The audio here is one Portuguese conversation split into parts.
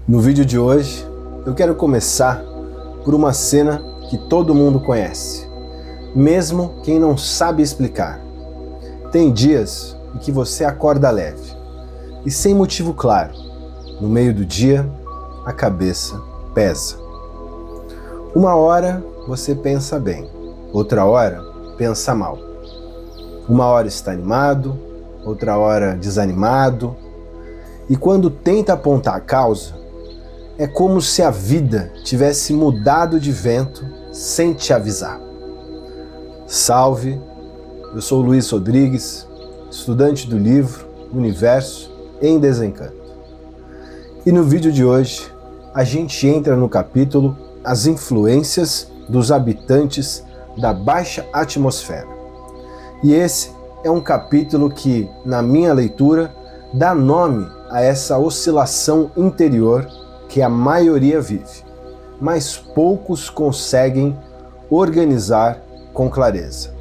No vídeo de hoje, eu quero começar por uma cena que todo mundo conhece, mesmo quem não sabe explicar. Tem dias em que você acorda leve e sem motivo claro. No meio do dia, a cabeça pesa. Uma hora você pensa bem, outra hora pensa mal. Uma hora está animado, outra hora desanimado. E quando tenta apontar a causa, é como se a vida tivesse mudado de vento sem te avisar. Salve, eu sou Luiz Rodrigues, estudante do livro Universo em Desencanto. E no vídeo de hoje, a gente entra no capítulo As Influências dos Habitantes da Baixa Atmosfera. E esse é um capítulo que, na minha leitura, dá nome a essa oscilação interior que a maioria vive, mas poucos conseguem organizar com clareza.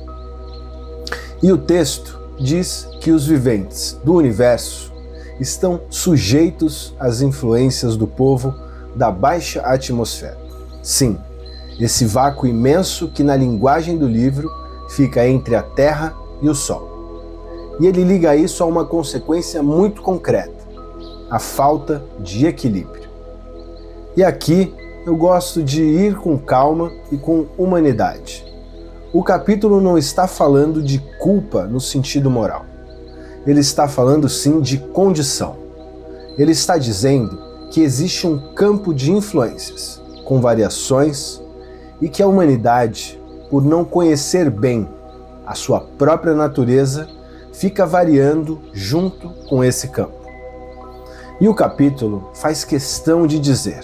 E o texto diz que os viventes do universo estão sujeitos às influências do povo da baixa atmosfera. Sim, esse vácuo imenso que na linguagem do livro fica entre a Terra e o Sol. E ele liga isso a uma consequência muito concreta: a falta de equilíbrio. E aqui eu gosto de ir com calma e com humanidade. O capítulo não está falando de culpa no sentido moral. Ele está falando sim de condição. Ele está dizendo que existe um campo de influências, com variações, e que a humanidade, por não conhecer bem a sua própria natureza, fica variando junto com esse campo. E o capítulo faz questão de dizer: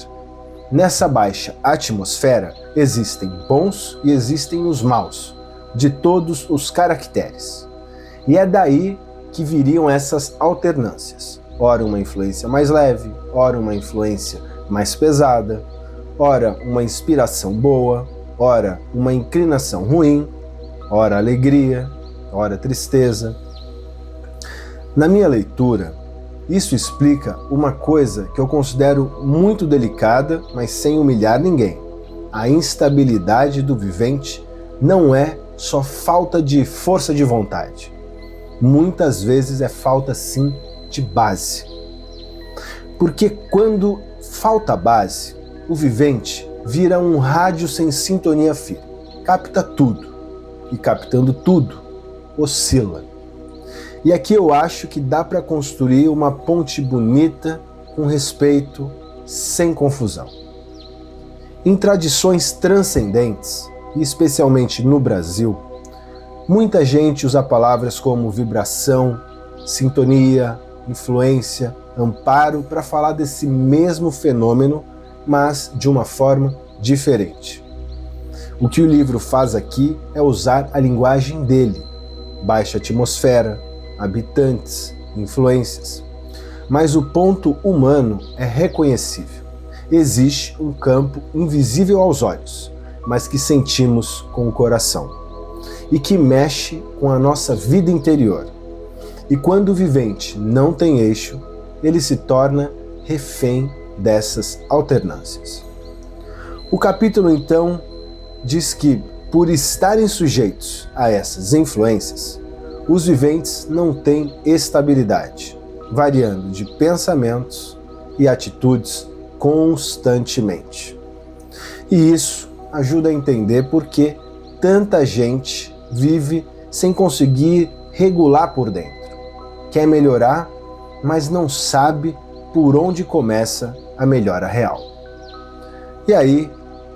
nessa baixa atmosfera existem bons e existem os maus, de todos os caracteres. E é daí que viriam essas alternâncias. Ora uma influência mais leve, ora uma influência mais pesada, ora uma inspiração boa, ora uma inclinação ruim, ora alegria, ora tristeza. Na minha leitura, isso explica uma coisa que eu considero muito delicada, mas sem humilhar ninguém. A instabilidade do vivente não é só falta de força de vontade. Muitas vezes é falta, sim, de base. Porque quando falta base, o vivente vira um rádio sem sintonia firme. Capta tudo. E captando tudo, oscila. E aqui eu acho que dá para construir uma ponte bonita, com respeito, sem confusão. Em tradições transcendentes, e especialmente no Brasil, muita gente usa palavras como vibração, sintonia, influência, amparo para falar desse mesmo fenômeno, mas de uma forma diferente. O que o livro faz aqui é usar a linguagem dele: baixa atmosfera, habitantes, influências. Mas o ponto humano é reconhecível. Existe um campo invisível aos olhos, mas que sentimos com o coração, e que mexe com a nossa vida interior. E quando o vivente não tem eixo, ele se torna refém dessas alternâncias. O capítulo então diz que, por estarem sujeitos a essas influências, os viventes não têm estabilidade, variando de pensamentos e atitudes constantemente. E isso ajuda a entender por que tanta gente vive sem conseguir regular por dentro. Quer melhorar, mas não sabe por onde começa a melhora real. E aí,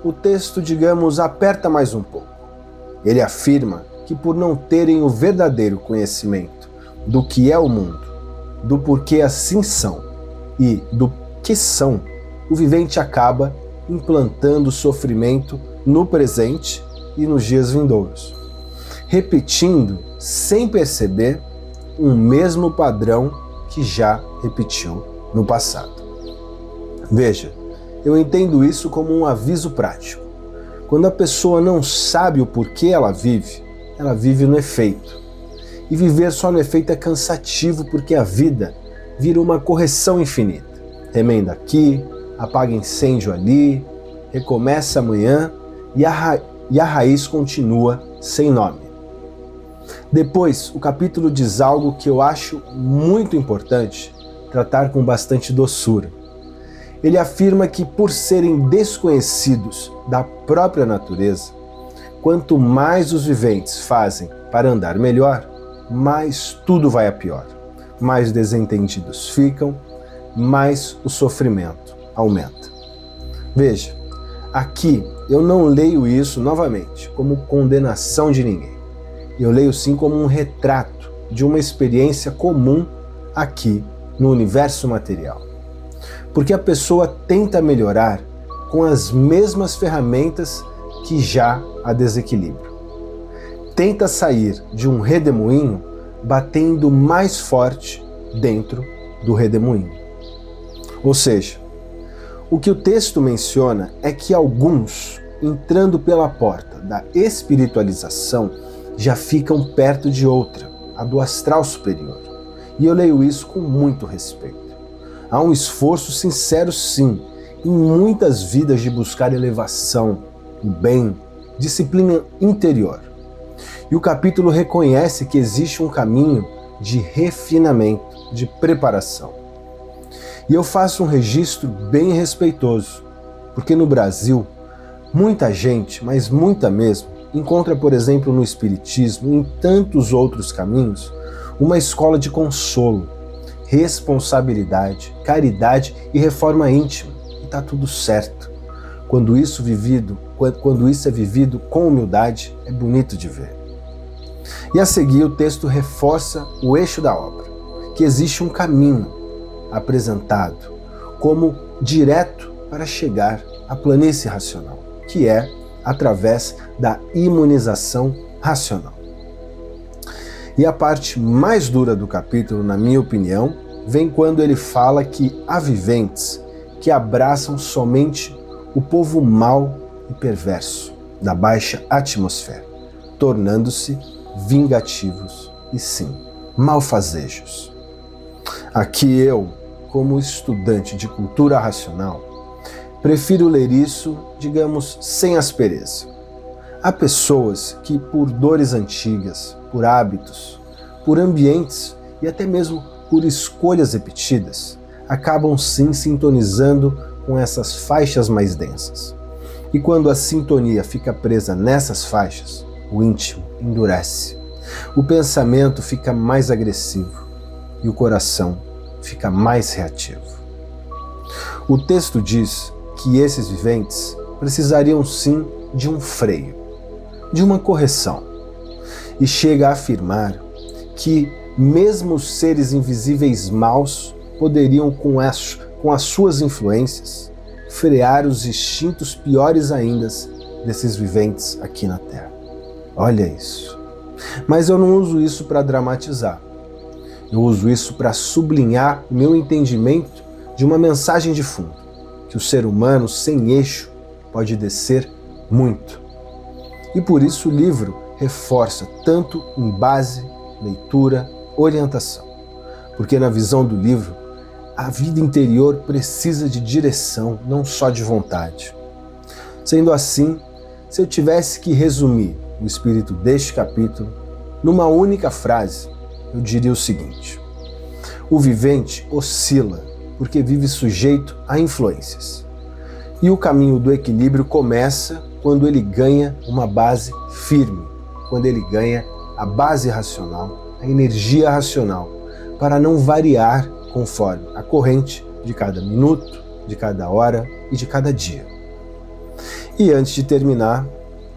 o texto, digamos, aperta mais um pouco. Ele afirma que por não terem o verdadeiro conhecimento do que é o mundo, do porquê assim são e do que são, o vivente acaba implantando sofrimento no presente e nos dias vindouros, repetindo, sem perceber, um mesmo padrão que já repetiu no passado. Veja, eu entendo isso como um aviso prático. Quando a pessoa não sabe o porquê ela vive no efeito. E viver só no efeito é cansativo, porque a vida vira uma correção infinita. Remenda aqui, apaga incêndio ali, recomeça amanhã e a raiz continua sem nome. Depois, o capítulo diz algo que eu acho muito importante tratar com bastante doçura. Ele afirma que, por serem desconhecidos da própria natureza, quanto mais os viventes fazem para andar melhor, mais tudo vai a pior. Mais desentendidos ficam, mais o sofrimento aumenta. Veja, aqui eu não leio isso novamente como condenação de ninguém. Eu leio sim como um retrato de uma experiência comum aqui no universo material. Porque a pessoa tenta melhorar com as mesmas ferramentas que já a desequilibram. Tenta sair de um redemoinho batendo mais forte dentro do redemoinho. Ou seja, o que o texto menciona é que alguns, entrando pela porta da espiritualização, já ficam perto de outra, a do astral superior. E eu leio isso com muito respeito. Há um esforço sincero, sim, em muitas vidas de buscar elevação, o bem, disciplina interior. E o capítulo reconhece que existe um caminho de refinamento, de preparação. E eu faço um registro bem respeitoso, porque no Brasil, muita gente, mas muita mesmo, encontra, por exemplo, no Espiritismo e em tantos outros caminhos, uma escola de consolo, responsabilidade, caridade e reforma íntima. E está tudo certo. Quando isso é vivido com humildade, é bonito de ver. E a seguir o texto reforça o eixo da obra, que existe um caminho apresentado como direto para chegar à planície racional, que é através da imunização racional. E a parte mais dura do capítulo, na minha opinião, vem quando ele fala que há viventes que abraçam somente o povo mau e perverso da baixa atmosfera, tornando-se vingativos e sim, malfazejos. Aqui eu, como estudante de cultura racional, prefiro ler isso, digamos, sem aspereza. Há pessoas que, por dores antigas, por hábitos, por ambientes e até mesmo por escolhas repetidas, acabam sim sintonizando com essas faixas mais densas. E quando a sintonia fica presa nessas faixas, o íntimo endurece, o pensamento fica mais agressivo e o coração fica mais reativo. O texto diz que esses viventes precisariam sim de um freio, de uma correção, e chega a afirmar que mesmo os seres invisíveis maus poderiam, com as suas influências, frear os instintos piores ainda desses viventes aqui na Terra. Olha isso. Mas eu não uso isso para dramatizar. Eu uso isso para sublinhar o meu entendimento de uma mensagem de fundo, que o ser humano sem eixo pode descer muito. E por isso o livro reforça tanto em base, leitura, orientação. Porque na visão do livro, a vida interior precisa de direção, não só de vontade. Sendo assim, se eu tivesse que resumir o espírito deste capítulo numa única frase, eu diria o seguinte: o vivente oscila porque vive sujeito a influências. E o caminho do equilíbrio começa quando ele ganha uma base firme, quando ele ganha a base racional, a energia racional, para não variar conforme a corrente de cada minuto, de cada hora e de cada dia. E antes de terminar,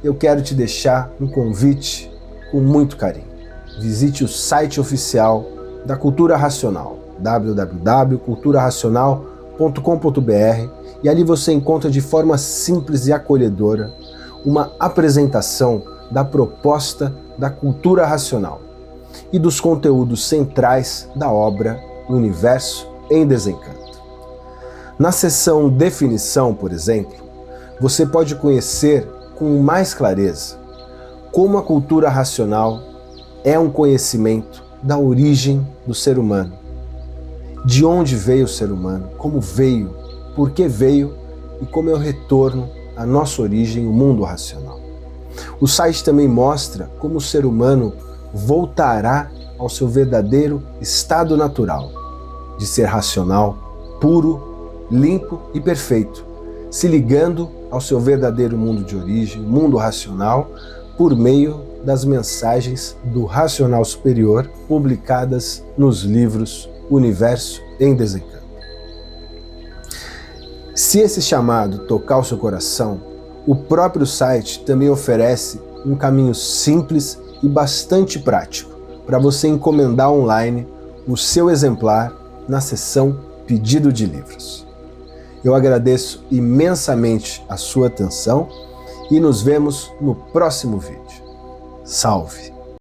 eu quero te deixar um convite com muito carinho. Visite o site oficial da Cultura Racional, www.culturaracional.com.br, e ali você encontra de forma simples e acolhedora uma apresentação da proposta da cultura racional e dos conteúdos centrais da obra Universo em Desencanto. Na seção Definição, por exemplo, você pode conhecer com mais clareza como a cultura racional é um conhecimento da origem do ser humano, de onde veio o ser humano, como veio, por que veio e como é o retorno à nossa origem, o mundo racional. O site também mostra como o ser humano voltará ao seu verdadeiro estado natural, de ser racional, puro, limpo e perfeito, se ligando ao seu verdadeiro mundo de origem, mundo racional, por meio das mensagens do Racional Superior publicadas nos livros Universo em Desencanto. Se esse chamado tocar o seu coração, o próprio site também oferece um caminho simples e bastante prático para você encomendar online o seu exemplar na seção Pedido de Livros. Eu agradeço imensamente a sua atenção e nos vemos no próximo vídeo. Salve!